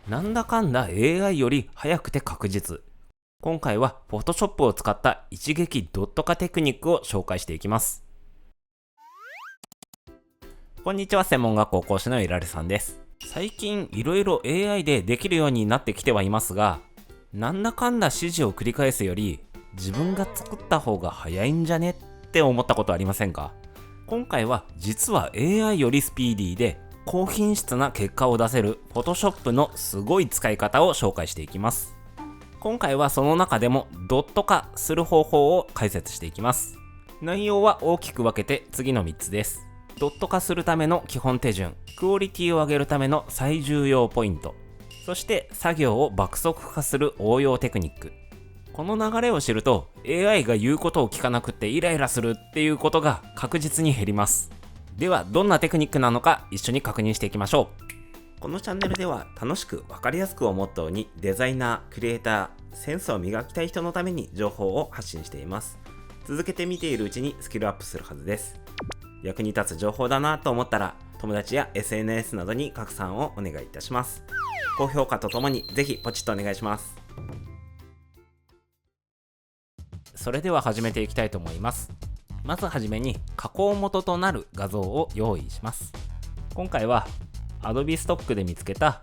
なんだかんだ AI より早くて確実。今回は Photoshop を使った一撃ドット化テクニックを紹介していきます。こんにちは、専門学校講師のいられさんです。最近いろいろ AI でできるようになってきてはいますが、なんだかんだ指示を繰り返すより自分が作った方が早いんじゃねって思ったことありませんか？今回は実は AI よりスピーディーで高品質な結果を出せる Photoshop のすごい使い方を紹介していきます。今回はその中でもドット化する方法を解説していきます。内容は大きく分けて次の3つです。ドット化するための基本手順、クオリティを上げるための最重要ポイント、そして作業を爆速化する応用テクニック。この流れを知ると AI が言うことを聞かなくてイライラするっていうことが確実に減ります。ではどんなテクニックなのか一緒に確認していきましょう。このチャンネルでは楽しく分かりやすくをモットーにデザイナー、クリエイター、センスを磨きたい人のために情報を発信しています。続けて見ているうちにスキルアップするはずです。役に立つ情報だなと思ったら友達や SNS などに拡散をお願いいたします。高評価とともにぜひポチッとお願いします。それでは始めていきたいと思います。まずはじめに加工元となる画像を用意します。今回は Adobe ストックで見つけた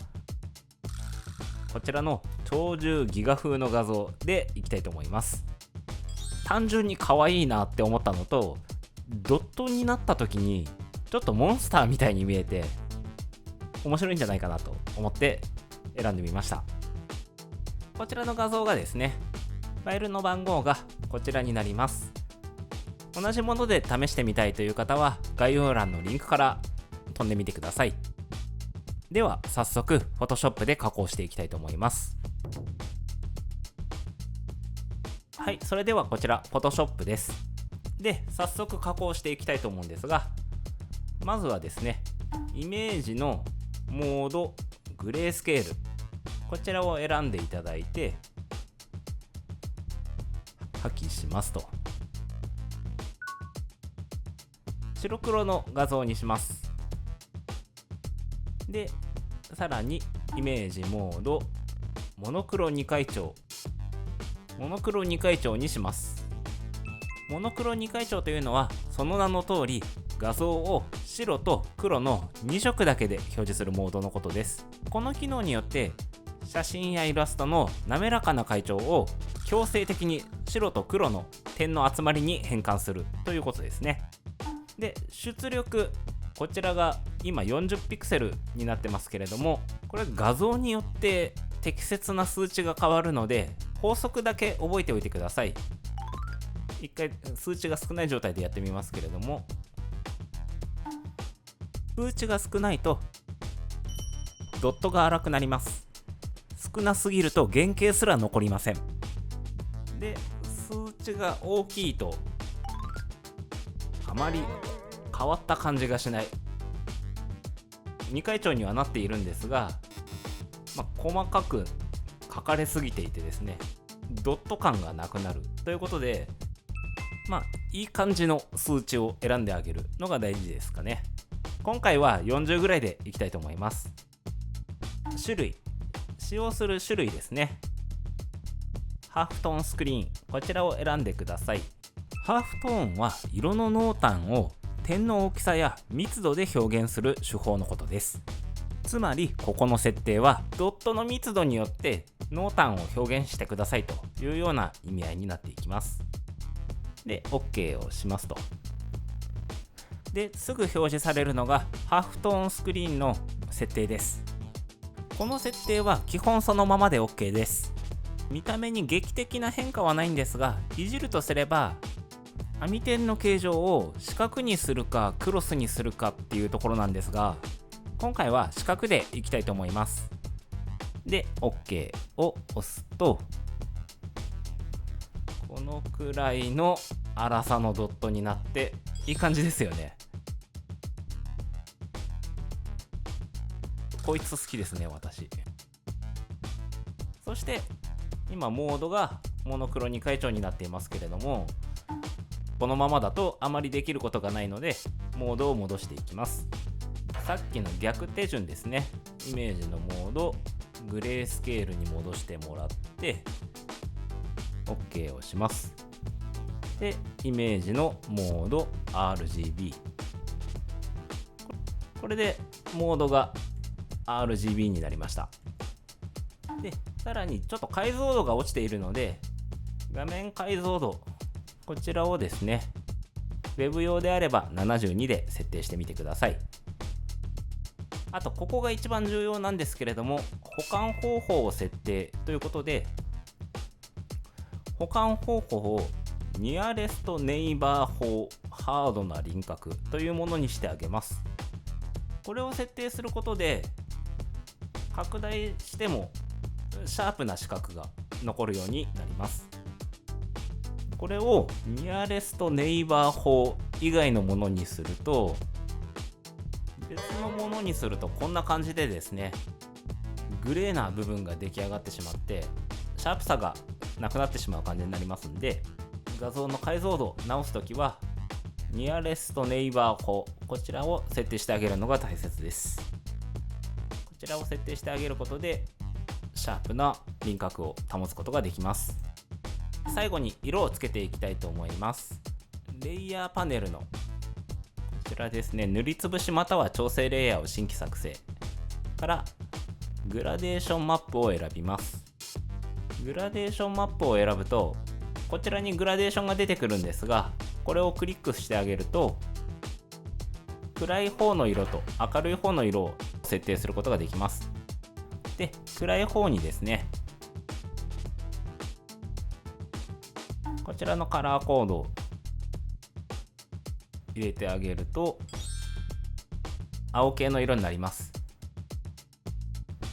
こちらの超重ギガ風の画像でいきたいと思います。単純に可愛いなって思ったのと、ドットになった時にちょっとモンスターみたいに見えて面白いんじゃないかなと思って選んでみました。こちらの画像がですね、ファイルの番号がこちらになります。同じもので試してみたいという方は概要欄のリンクから飛んでみてください。では早速 Photoshop で加工していきたいと思います。はい、それではこちら Photoshop です。で、早速加工していきたいと思うんですが、まずはですね、イメージのモード、グレースケール、こちらを選んでいただいて破棄しますと、白黒の画像にします。で、さらにイメージモード、モノクロ2回調、モノクロ2回調にします。モノクロ2回調というのはその名の通り画像を白と黒の2色だけで表示するモードのことです。この機能によって写真やイラストの滑らかな階調を強制的に白と黒の点の集まりに変換するということですね。で、出力、こちらが今40ピクセルになってますけれども、これ画像によって適切な数値が変わるので法則だけ覚えておいてください。一回数値が少ない状態でやってみますけれども、数値が少ないとドットが荒くなります。少なすぎると原型すら残りません。で、数値が大きいとあまり変わった感じがしない。2回調にはなっているんですが、細かく書かれすぎていてですね、ドット感がなくなるということで、いい感じの数値を選んであげるのが大事ですかね。今回は40ぐらいでいきたいと思います。種類、使用する種類ですね。ハーフトーンスクリーン、こちらを選んでください。ハーフトーンは色の濃淡を点の大きさや密度で表現する手法のことです。つまりここの設定はドットの密度によって濃淡を表現してくださいというような意味合いになっていきます。で、OK をしますと。で、すぐ表示されるのがハーフトーンスクリーンの設定です。この設定は基本そのままで OK です。見た目に劇的な変化はないんですが、いじるとすれば網点の形状を四角にするかクロスにするかっていうところなんですが、今回は四角でいきたいと思います。で、OK を押すと、このくらいの粗さのドットになっていい感じですよね。こいつ好きですね、私。そして今モードがモノクロ2回調になっていますけれども、このままだとあまりできることがないのでモードを戻していきます。さっきの逆手順ですね。イメージのモード、グレースケールに戻してもらって OK をします。でイメージのモード RGB、 これでモードが RGB になりました。でさらにちょっと解像度が落ちているので、画面解像度こちらをですね、ウェブ用であれば72で設定してみてください。あとここが一番重要なんですけれども、保管方法を設定ということで、保管方法をニアレストネイバー法ハードな輪郭というものにしてあげます。これを設定することで拡大してもシャープな四角が残るようになります。これをニアレストネイバー法以外のものにすると、別のものにするとこんな感じでですね、グレーな部分が出来上がってしまってシャープさがなくなってしまう感じになりますんで、画像の解像度を直すときはニアレストネイバー法、こちらを設定してあげるのが大切です。こちらを設定してあげることでシャープな輪郭を保つことができます。最後に色をつけていきたいと思います。レイヤーパネルのこちらですね、塗りつぶしまたは調整レイヤーを新規作成からグラデーションマップを選びます。グラデーションマップを選ぶとこちらにグラデーションが出てくるんですが、これをクリックしてあげると暗い方の色と明るい方の色を設定することができます。で暗い方にですね、こちらのカラーコードを入れてあげると青系の色になります。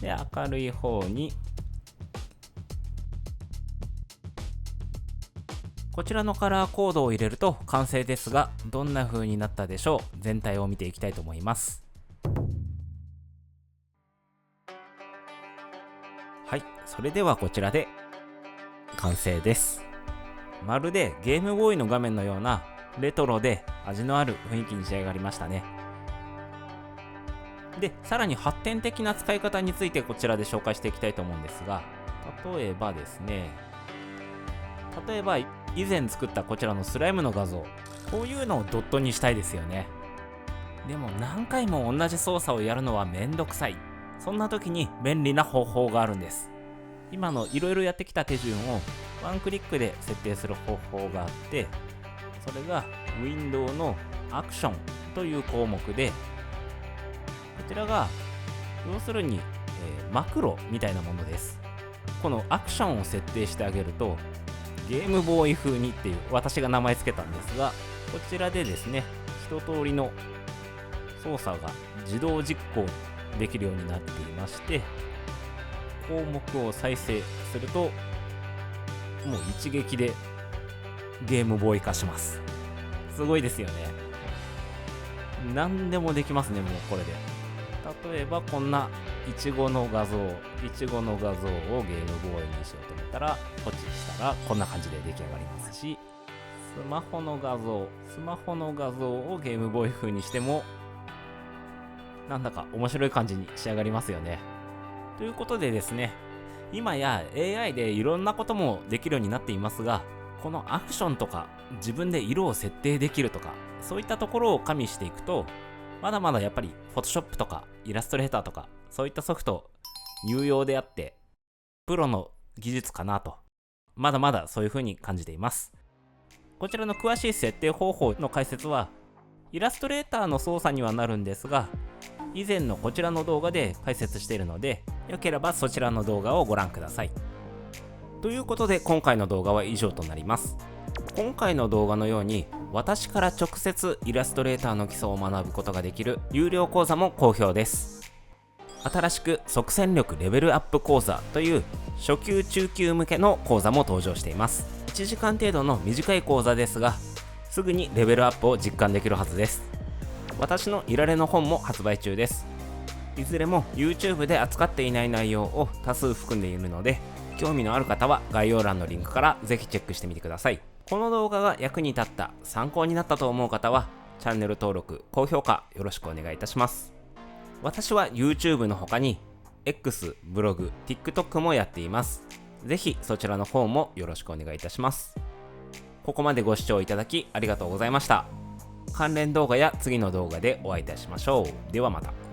で明るい方にこちらのカラーコードを入れると完成ですが、どんな風になったでしょう。全体を見ていきたいと思います。はい、それではこちらで完成です。まるでゲームボーイの画面のようなレトロで味のある雰囲気に仕上がりましたね。でさらに発展的な使い方についてこちらで紹介していきたいと思うんですが、例えばですね、以前作ったこちらのスライムの画像、こういうのをドットにしたいですよね。でも何回も同じ操作をやるのはめんどくさい。そんな時に便利な方法があるんです。今のいろいろやってきた手順をワンクリックで設定する方法があって、それがウィンドウのアクションという項目で、こちらが要するに、マクロみたいなものです。このアクションを設定してあげるとゲームボーイ風にっていう私が名前つけたんですが、こちらでですね一通りの操作が自動実行できるようになっていまして、項目を再生するともう一撃でゲームボーイ化します。すごいですよね。何でもできますね。もうこれで例えばこんなイチゴの画像をゲームボーイにしようと思ったらポチしたらこんな感じで出来上がりますし、スマホの画像をゲームボーイ風にしてもなんだか面白い感じに仕上がりますよね。ということでですね、今や AI でいろんなこともできるようになっていますが、このアクションとか自分で色を設定できるとか、そういったところを加味していくと、まだまだやっぱり Photoshop とかイラストレーターとかそういったソフト有用であってプロの技術かなと、まだまだそういう風に感じています。こちらの詳しい設定方法の解説はイラストレーターの操作にはなるんですが、以前のこちらの動画で解説しているので、よければそちらの動画をご覧ください。ということで今回の動画は以上となります。今回の動画のように私から直接イラストレーターの基礎を学ぶことができる有料講座も好評です。新しく即戦力レベルアップ講座という初級中級向けの講座も登場しています。1時間程度の短い講座ですが、すぐにレベルアップを実感できるはずです。私のいられの本も発売中です。いずれも YouTube で扱っていない内容を多数含んでいるので、興味のある方は概要欄のリンクからぜひチェックしてみてください。この動画が役に立った、参考になったと思う方はチャンネル登録、高評価よろしくお願いいたします。私は YouTube の他に X、ブログ、TikTok もやっています。ぜひそちらの方もよろしくお願いいたします。ここまでご視聴いただきありがとうございました。関連動画や次の動画でお会いいたしましょう。ではまた。